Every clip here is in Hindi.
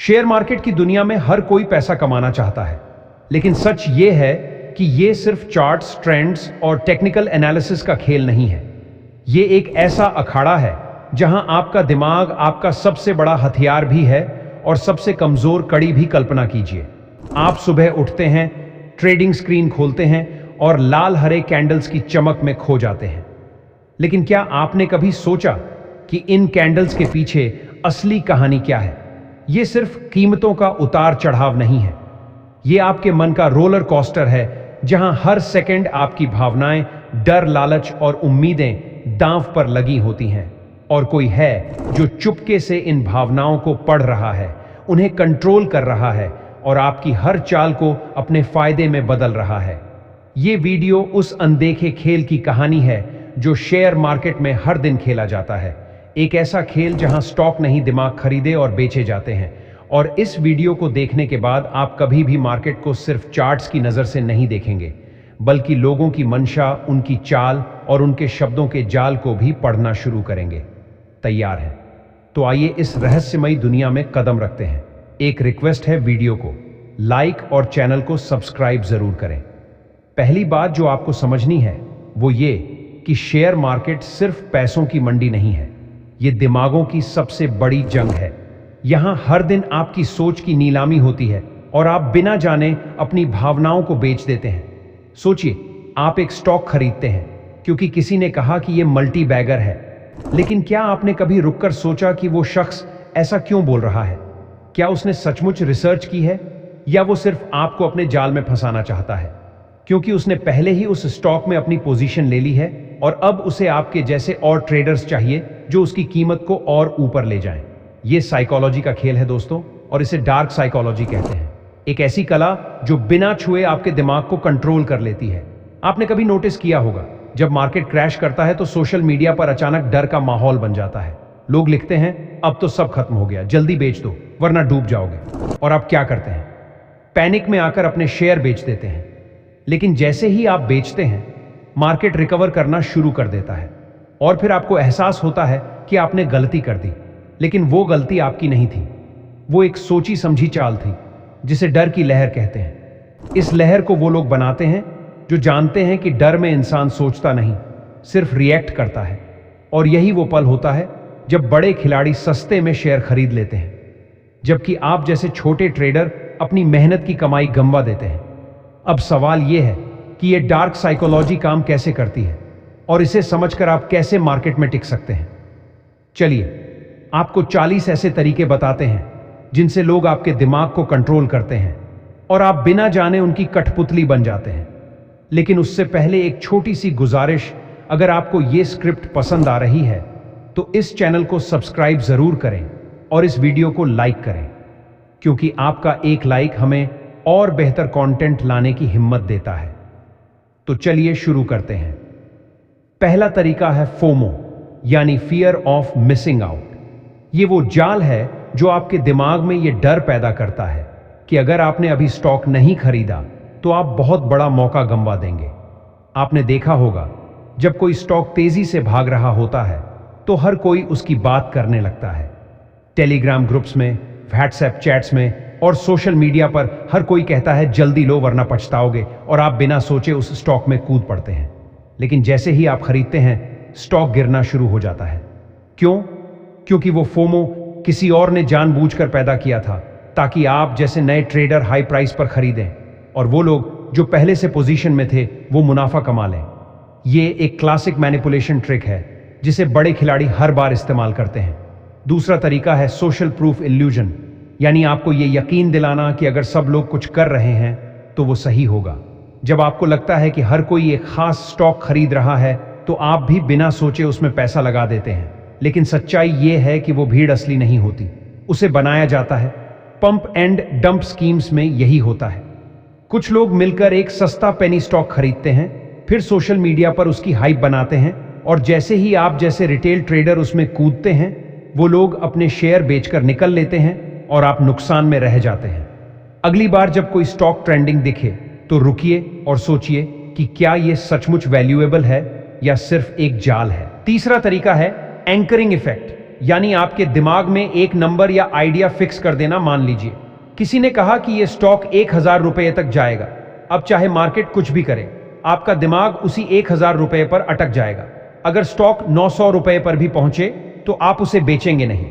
शेयर मार्केट की दुनिया में हर कोई पैसा कमाना चाहता है, लेकिन सच ये है कि ये सिर्फ चार्ट्स, ट्रेंड्स और टेक्निकल एनालिसिस का खेल नहीं है। ये एक ऐसा अखाड़ा है जहां आपका दिमाग आपका सबसे बड़ा हथियार भी है और सबसे कमजोर कड़ी भी। कल्पना कीजिए, आप सुबह उठते हैं, ट्रेडिंग स्क्रीन खोलते हैं और लाल हरे कैंडल्स की चमक में खो जाते हैं। लेकिन क्या आपने कभी सोचा कि इन कैंडल्स के पीछे असली कहानी क्या है? ये सिर्फ कीमतों का उतार चढ़ाव नहीं है, ये आपके मन का रोलर कोस्टर है जहां हर सेकंड आपकी भावनाएं, डर, लालच और उम्मीदें दांव पर लगी होती हैं। और कोई है जो चुपके से इन भावनाओं को पढ़ रहा है, उन्हें कंट्रोल कर रहा है और आपकी हर चाल को अपने फायदे में बदल रहा है। ये वीडियो उस अनदेखे खेल की कहानी है जो शेयर मार्केट में हर दिन खेला जाता है। एक ऐसा खेल जहां स्टॉक नहीं, दिमाग खरीदे और बेचे जाते हैं। और इस वीडियो को देखने के बाद आप कभी भी मार्केट को सिर्फ चार्ट्स की नज़र से नहीं देखेंगे, बल्कि लोगों की मंशा, उनकी चाल और उनके शब्दों के जाल को भी पढ़ना शुरू करेंगे। तैयार हैं? तो आइए इस रहस्यमयी दुनिया में कदम रखते हैं। एक रिक्वेस्ट है, वीडियो को लाइक और चैनल को सब्सक्राइब जरूर करें। पहली बात जो आपको समझनी है वो ये कि शेयर मार्केट सिर्फ पैसों की मंडी नहीं है, ये दिमागों की सबसे बड़ी जंग है। यहां हर दिन आपकी सोच की नीलामी होती है और आप बिना जाने अपनी भावनाओं को बेच देते हैं। सोचिए, आप एक स्टॉक खरीदते हैं क्योंकि किसी ने कहा कि यह मल्टी बैगर है, लेकिन क्या आपने कभी रुककर सोचा कि वो शख्स ऐसा क्यों बोल रहा है? क्या उसने सचमुच रिसर्च की है या वो सिर्फ आपको अपने जाल में फंसाना चाहता है क्योंकि उसने पहले ही उस स्टॉक में अपनी पोजीशन ले ली है और अब उसे आपके जैसे और ट्रेडर्स चाहिए जो उसकी कीमत को और ऊपर ले जाएं? ये साइकोलॉजी का खेल है दोस्तों, और इसे डार्क साइकोलॉजी कहते हैं। एक ऐसी कला जो बिना छुए आपके दिमाग को कंट्रोल कर लेती है। आपने कभी नोटिस किया होगा, जब मार्केट क्रैश करता है तो सोशल मीडिया पर अचानक डर का माहौल बन जाता है। लोग लिखते हैं, अब तो सब खत्म हो गया, जल्दी बेच दो वरना डूब जाओगे। और आप क्या करते हैं? पैनिक में आकर अपने शेयर बेच देते हैं। लेकिन जैसे ही आप बेचते हैं, मार्केट रिकवर करना शुरू कर देता है और फिर आपको एहसास होता है कि आपने गलती कर दी। लेकिन वो गलती आपकी नहीं थी, वो एक सोची समझी चाल थी जिसे डर की लहर कहते हैं। इस लहर को वो लोग बनाते हैं जो जानते हैं कि डर में इंसान सोचता नहीं, सिर्फ रिएक्ट करता है। और यही वो पल होता है जब बड़े खिलाड़ी सस्ते में शेयर खरीद लेते हैं, जबकि आप जैसे छोटे ट्रेडर अपनी मेहनत की कमाई गंवा देते हैं। अब सवाल यह है कि यह डार्क साइकोलॉजी काम कैसे करती है और इसे समझकर आप कैसे मार्केट में टिक सकते हैं। चलिए, आपको 40 ऐसे तरीके बताते हैं जिनसे लोग आपके दिमाग को कंट्रोल करते हैं और आप बिना जाने उनकी कठपुतली बन जाते हैं। लेकिन उससे पहले एक छोटी सी गुजारिश, अगर आपको ये स्क्रिप्ट पसंद आ रही है तो इस चैनल को सब्सक्राइब जरूर करें और इस वीडियो को लाइक करें, क्योंकि आपका एक लाइक हमें और बेहतर कंटेंट लाने की हिम्मत देता है। तो चलिए शुरू करते हैं। पहला तरीका है फोमो, यानी फियर ऑफ मिसिंग आउट। ये वो जाल है जो आपके दिमाग में ये डर पैदा करता है कि अगर आपने अभी स्टॉक नहीं खरीदा तो आप बहुत बड़ा मौका गंवा देंगे। आपने देखा होगा, जब कोई स्टॉक तेजी से भाग रहा होता है तो हर कोई उसकी बात करने लगता है। टेलीग्राम ग्रुप्स में, व्हाट्सएप चैट्स में और सोशल मीडिया पर हर कोई कहता है जल्दी लो वरना पछताओगे, और आप बिना सोचे उस स्टॉक में कूद पड़ते हैं। लेकिन जैसे ही आप खरीदते हैं, स्टॉक गिरना शुरू हो जाता है। क्यों? क्योंकि वो फोमो किसी और ने जानबूझकर पैदा किया था ताकि आप जैसे नए ट्रेडर हाई प्राइस पर खरीदें और वो लोग जो पहले से पोजीशन में थे वो मुनाफा कमा लें। ये एक क्लासिक मैनिपुलेशन ट्रिक है जिसे बड़े खिलाड़ी हर बार इस्तेमाल करते हैं। दूसरा तरीका है सोशल प्रूफ इल्यूजन, यानी आपको ये यकीन दिलाना कि अगर सब लोग कुछ कर रहे हैं तो वो सही होगा। जब आपको लगता है कि हर कोई एक खास स्टॉक खरीद रहा है तो आप भी बिना सोचे उसमें पैसा लगा देते हैं। लेकिन सच्चाई ये है कि वो भीड़ असली नहीं होती, उसे बनाया जाता है। पंप एंड डंप स्कीम्स में यही होता है। कुछ लोग मिलकर एक सस्ता पेनी स्टॉक खरीदते हैं, फिर सोशल मीडिया पर उसकी हाइप बनाते हैं और जैसे ही आप जैसे रिटेल ट्रेडर उसमें कूदते हैं, वो लोग अपने शेयर बेचकर निकल लेते हैं और आप नुकसान में रह जाते हैं। अगली बार जब कोई स्टॉक ट्रेंडिंग दिखे तो रुकिए और सोचिए कि क्या ये सचमुच वैल्यूएबल है या सिर्फ एक जाल है। तीसरा तरीका है एंकरिंग इफेक्ट, यानी आपके दिमाग में एक नंबर या आइडिया फिक्स कर देना। मान लीजिए किसी ने कहा कि यह स्टॉक 1,000 रुपये तक जाएगा। अब चाहे मार्केट कुछ भी करे, आपका दिमाग उसी 1,000 रुपये पर अटक जाएगा। अगर स्टॉक 900 रुपये पर भी पहुंचे तो आप उसे बेचेंगे नहीं,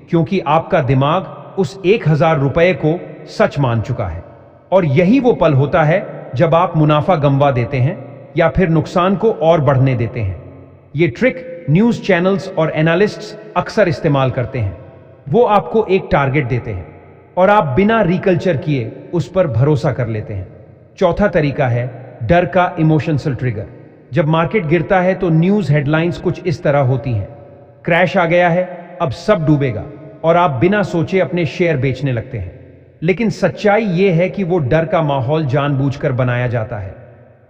क्योंकि आपका दिमाग उस 1,000 रुपये को सच मान चुका है। और यही वो पल होता है जब आप मुनाफा गंवा देते हैं या फिर नुकसान को और बढ़ने देते हैं। ये ट्रिक न्यूज़ चैनल्स और एनालिस्ट्स अक्सर इस्तेमाल करते हैं। वो आपको एक टारगेट देते हैं और आप बिना रिकल्चर किए उस पर भरोसा कर लेते हैं। चौथा तरीका है डर का इमोशनल ट्रिगर। जब मार्केट गिरता है तो न्यूज़ हेडलाइंस कुछ इस तरह होती हैं, क्रैश आ गया है, अब सब डूबेगा, और आप बिना सोचे अपने शेयर बेचने लगते हैं। लेकिन सच्चाई यह है कि वो डर का माहौल जानबूझकर बनाया जाता है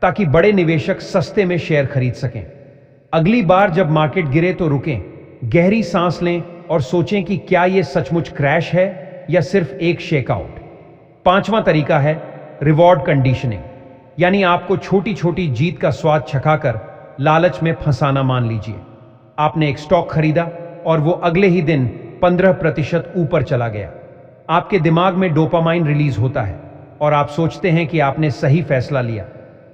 ताकि बड़े निवेशक सस्ते में शेयर खरीद सकें। अगली बार जब मार्केट गिरे तो रुकें, गहरी सांस लें और सोचें कि क्या यह सचमुच क्रैश है या सिर्फ एक शेकआउट। पांचवा तरीका है रिवॉर्ड कंडीशनिंग, यानी आपको छोटी छोटी जीत का स्वाद छकाकर लालच में फंसाना। मान लीजिए आपने एक स्टॉक खरीदा और वो अगले ही दिन 15% ऊपर चला गया। आपके दिमाग में डोपामाइन रिलीज होता है और आप सोचते हैं कि आपने सही फैसला लिया।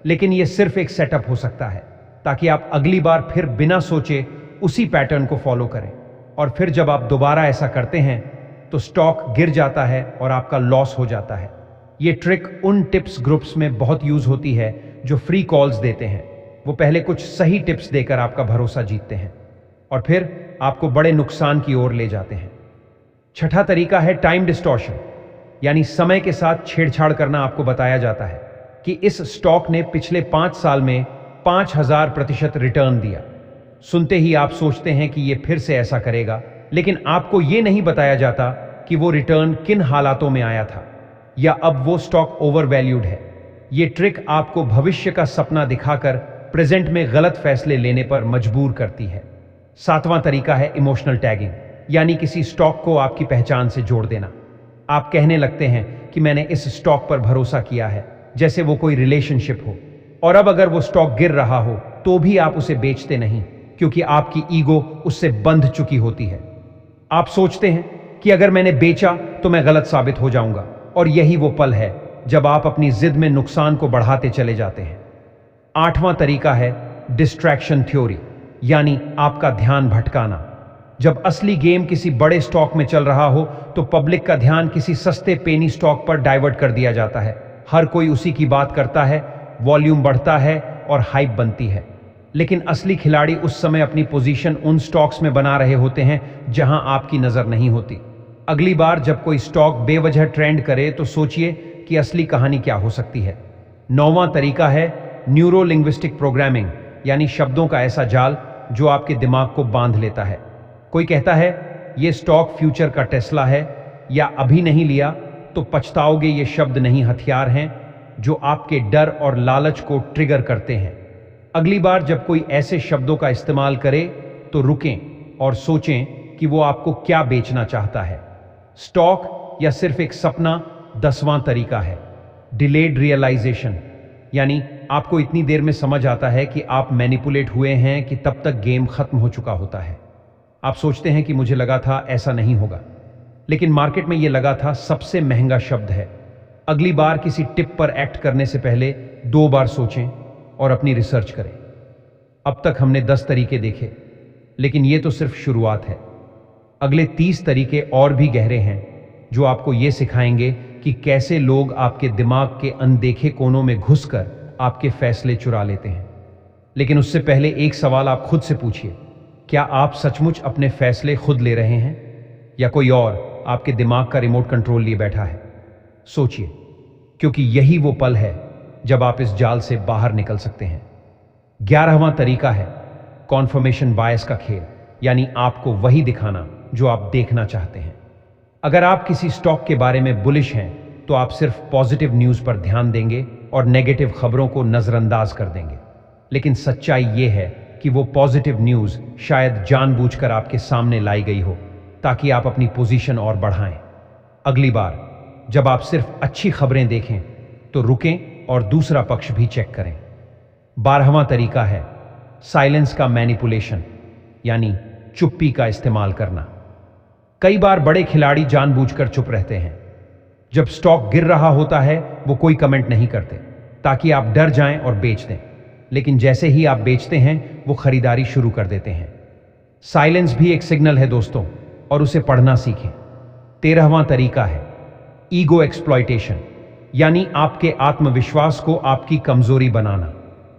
लेकिन यह सिर्फ एक सेटअप हो सकता है ताकि आप अगली बार फिर बिना सोचे उसी पैटर्न को फॉलो करें। और फिर जब आप दोबारा ऐसा करते हैं तो स्टॉक गिर जाता है और आपका लॉस हो जाता है। ये ट्रिक उन टिप्स ग्रुप्स में बहुत यूज होती है जो फ्री कॉल्स देते हैं। वो पहले कुछ सही टिप्स देकर आपका भरोसा जीतते हैं और फिर आपको बड़े नुकसान की ओर ले जाते हैं। छठा तरीका है टाइम डिस्टॉर्शन, यानी समय के साथ छेड़छाड़ करना। आपको बताया जाता है कि इस स्टॉक ने पिछले 5 साल में 5000% रिटर्न दिया। सुनते ही आप सोचते हैं कि यह फिर से ऐसा करेगा, लेकिन आपको यह नहीं बताया जाता कि वो रिटर्न किन हालातों में आया था या अब वो स्टॉक ओवर वैल्यूड है। ये ट्रिक आपको भविष्य का सपना दिखाकर प्रेजेंट में गलत फैसले लेने पर मजबूर करती है। सातवां तरीका है इमोशनल टैगिंग, यानी किसी स्टॉक को आपकी पहचान से जोड़ देना। आप कहने लगते हैं कि मैंने इस स्टॉक पर भरोसा किया है, जैसे वो कोई रिलेशनशिप हो। और अब अगर वो स्टॉक गिर रहा हो तो भी आप उसे बेचते नहीं, क्योंकि आपकी ईगो उससे बंध चुकी होती है। आप सोचते हैं कि अगर मैंने बेचा तो मैं गलत साबित हो जाऊंगा, और यही वो पल है जब आप अपनी जिद में नुकसान को बढ़ाते चले जाते हैं। आठवां तरीका है डिस्ट्रैक्शन थ्योरी, यानी आपका ध्यान भटकाना। जब असली गेम किसी बड़े स्टॉक में चल रहा हो तो पब्लिक का ध्यान किसी सस्ते पेनी स्टॉक पर डाइवर्ट कर दिया जाता है। हर कोई उसी की बात करता है, वॉल्यूम बढ़ता है और हाइप बनती है। लेकिन असली खिलाड़ी उस समय अपनी पोजीशन उन स्टॉक्स में बना रहे होते हैं जहां आपकी नजर नहीं होती। अगली बार जब कोई स्टॉक बेवजह ट्रेंड करे तो सोचिए कि असली कहानी क्या हो सकती है। नौवां तरीका है न्यूरो लिंग्विस्टिक प्रोग्रामिंग, यानी शब्दों का ऐसा जाल जो आपके दिमाग को बांध लेता है। कोई कहता है ये स्टॉक फ्यूचर का टेस्ला है, या अभी नहीं लिया तो पछताओगे। ये शब्द नहीं, हथियार हैं जो आपके डर और लालच को ट्रिगर करते हैं। अगली बार जब कोई ऐसे शब्दों का इस्तेमाल करे तो रुकें और सोचें कि वो आपको क्या बेचना चाहता है, स्टॉक या सिर्फ एक सपना। 10वां तरीका है डिलेड रियलाइजेशन, यानी आपको इतनी देर में समझ आता है कि आप मैनिपुलेट हुए हैं कि तब तक गेम खत्म हो चुका होता है। आप सोचते हैं कि मुझे लगा था ऐसा नहीं होगा, लेकिन मार्केट में यह लगा था सबसे महंगा शब्द है। अगली बार किसी टिप पर एक्ट करने से पहले 2 बार सोचें और अपनी रिसर्च करें। अब तक हमने 10 तरीके देखे, लेकिन यह तो सिर्फ शुरुआत है। अगले 30 तरीके और भी गहरे हैं जो आपको यह सिखाएंगे कि कैसे लोग आपके दिमाग के अनदेखे कोनों में घुसकर आपके फैसले चुरा लेते हैं। लेकिन उससे पहले एक सवाल आप खुद से पूछिए, क्या आप सचमुच अपने फैसले खुद ले रहे हैं या कोई और आपके दिमाग का रिमोट कंट्रोल लिए बैठा है? सोचिए, क्योंकि यही वो पल है जब आप इस जाल से बाहर निकल सकते हैं। 11वां तरीका है कॉन्फर्मेशन बायस का खेल, यानी आपको वही दिखाना जो आप देखना चाहते हैं। अगर आप किसी स्टॉक के बारे में बुलिश हैं तो आप सिर्फ पॉजिटिव न्यूज़ पर ध्यान देंगे और नेगेटिव खबरों को नज़रअंदाज कर देंगे। लेकिन सच्चाई ये है कि वो पॉजिटिव न्यूज़ शायद जानबूझकर आपके सामने लाई गई हो ताकि आप अपनी पोजीशन और बढ़ाएं। अगली बार जब आप सिर्फ अच्छी खबरें देखें तो रुकें और दूसरा पक्ष भी चेक करें। 12वां तरीका है साइलेंस का मैनिपुलेशन, यानी चुप्पी का इस्तेमाल करना। कई बार बड़े खिलाड़ी जानबूझकर चुप रहते हैं। जब स्टॉक गिर रहा होता है वो कोई कमेंट नहीं करते ताकि आप डर जाएं और बेच दें, लेकिन जैसे ही आप बेचते हैं वो खरीदारी शुरू कर देते हैं। साइलेंस भी एक सिग्नल है दोस्तों, और उसे पढ़ना सीखें। 13वां तरीका है ईगो एक्सप्लॉयटेशन, यानी आपके आत्मविश्वास को आपकी कमजोरी बनाना।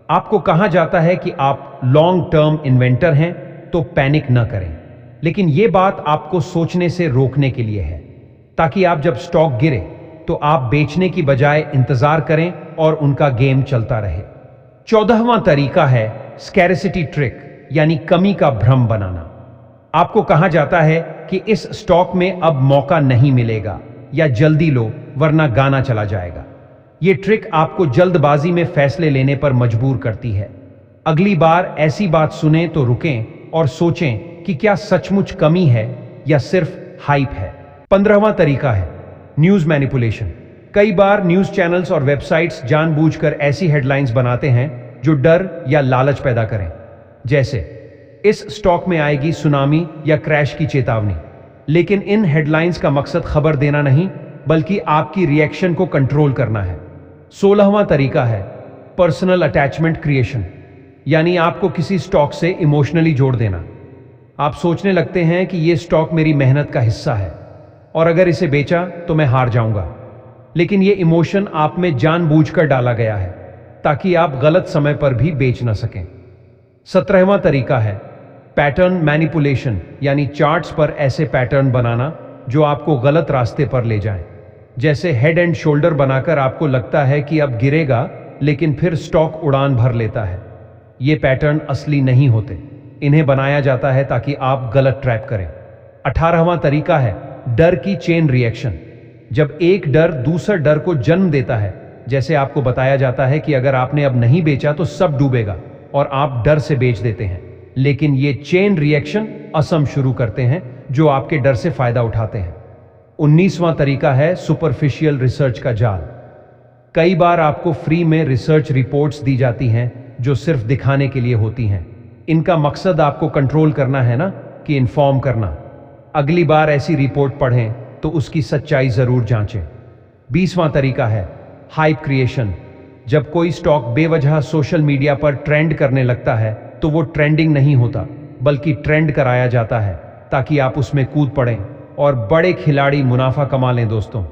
आपको कहा जाता है कि आप लॉन्ग टर्म इन्वेंटर हैं तो पैनिक न करें, लेकिन यह बात आपको सोचने से रोकने के लिए है, ताकि आप जब स्टॉक गिरे तो आप बेचने की बजाय इंतजार करें और उनका गेम चलता रहे। 14वां तरीका है स्कैरिसिटी ट्रिक, यानी कमी का भ्रम बनाना। आपको कहा जाता है कि इस स्टॉक में अब मौका नहीं मिलेगा या जल्दी लो वरना गाना चला जाएगा। यह ट्रिक आपको जल्दबाजी में फैसले लेने पर मजबूर करती है। अगली बार ऐसी बात सुने तो रुकें और सोचें कि क्या सचमुच कमी है या सिर्फ हाइप है। 15वां तरीका है न्यूज मैनिपुलेशन। कई बार न्यूज चैनल्स और वेबसाइट्स जानबूझकर ऐसी हेडलाइंस बनाते हैं जो डर या लालच पैदा करें, जैसे इस स्टॉक में आएगी सुनामी या क्रैश की चेतावनी। लेकिन इन हेडलाइंस का मकसद खबर देना नहीं बल्कि आपकी रिएक्शन को कंट्रोल करना है। 16वां तरीका है पर्सनल अटैचमेंट क्रिएशन, यानी आपको किसी स्टॉक से इमोशनली जोड़ देना। आप सोचने लगते हैं कि यह स्टॉक मेरी मेहनत का हिस्सा है और अगर इसे बेचा तो मैं हार जाऊंगा, लेकिन यह इमोशन आप में जानबूझकर डाला गया है ताकि आप गलत समय पर भी बेच ना सकें। 17वां तरीका है पैटर्न मैनिपुलेशन, यानी चार्ट्स पर ऐसे पैटर्न बनाना जो आपको गलत रास्ते पर ले जाएं। जैसे हेड एंड शोल्डर बनाकर आपको लगता है कि अब गिरेगा, लेकिन फिर स्टॉक उड़ान भर लेता है। ये पैटर्न असली नहीं होते, इन्हें बनाया जाता है ताकि आप गलत ट्रैप करें। 18वां तरीका है डर की चेन रिएक्शन। जब एक डर दूसर डर को जन्म देता है, जैसे आपको बताया जाता है कि अगर आपने अब नहीं बेचा तो सब डूबेगा और आप डर से बेच देते हैं, लेकिन ये चेन रिएक्शन असम शुरू करते हैं जो आपके डर से फायदा उठाते हैं। 19वां तरीका है सुपरफिशियल रिसर्च का जाल। कई बार आपको फ्री में रिसर्च रिपोर्ट्स दी जाती हैं जो सिर्फ दिखाने के लिए होती हैं। इनका मकसद आपको कंट्रोल करना है ना कि इन्फॉर्म करना। अगली बार ऐसी रिपोर्ट पढ़ें तो उसकी सच्चाई जरूर जांचें। 20वां तरीका है हाइप क्रिएशन। जब कोई स्टॉक बेवजह सोशल मीडिया पर ट्रेंड करने लगता है तो वो ट्रेंडिंग नहीं होता बल्कि ट्रेंड कराया जाता है ताकि आप उसमें कूद पड़ें और बड़े खिलाड़ी मुनाफा कमा लें। दोस्तों,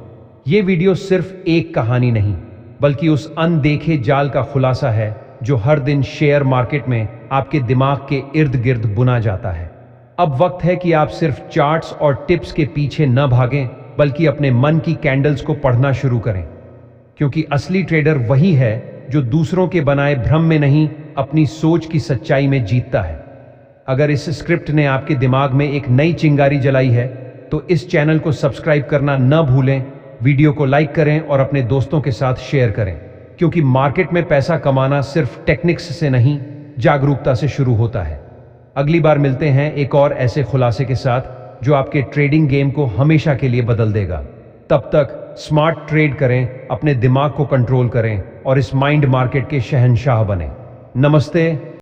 ये वीडियो सिर्फ एक कहानी नहीं बल्कि उस अनदेखे जाल का खुलासा है जो हर दिन शेयर मार्केट में आपके दिमाग के इर्द गिर्द बुना जाता है। अब वक्त है कि आप सिर्फ चार्ट्स और टिप्स के पीछे न भागें बल्कि अपने मन की कैंडल्स को पढ़ना शुरू करें, क्योंकि असली ट्रेडर वही है जो दूसरों के बनाए भ्रम में नहीं अपनी सोच की सच्चाई में जीतता है। अगर इस स्क्रिप्ट ने आपके दिमाग में एक नई चिंगारी जलाई है तो इस चैनल को सब्सक्राइब करना न भूलें, वीडियो को लाइक करें और अपने दोस्तों के साथ शेयर करें, क्योंकि मार्केट में पैसा कमाना सिर्फ टेक्निक्स से नहीं जागरूकता से शुरू होता है। अगली बार मिलते हैं एक और ऐसे खुलासे के साथ जो आपके ट्रेडिंग गेम को हमेशा के लिए बदल देगा। तब तक स्मार्ट ट्रेड करें, अपने दिमाग को कंट्रोल करें और इस माइंड मार्केट के शहंशाह बने। नमस्ते।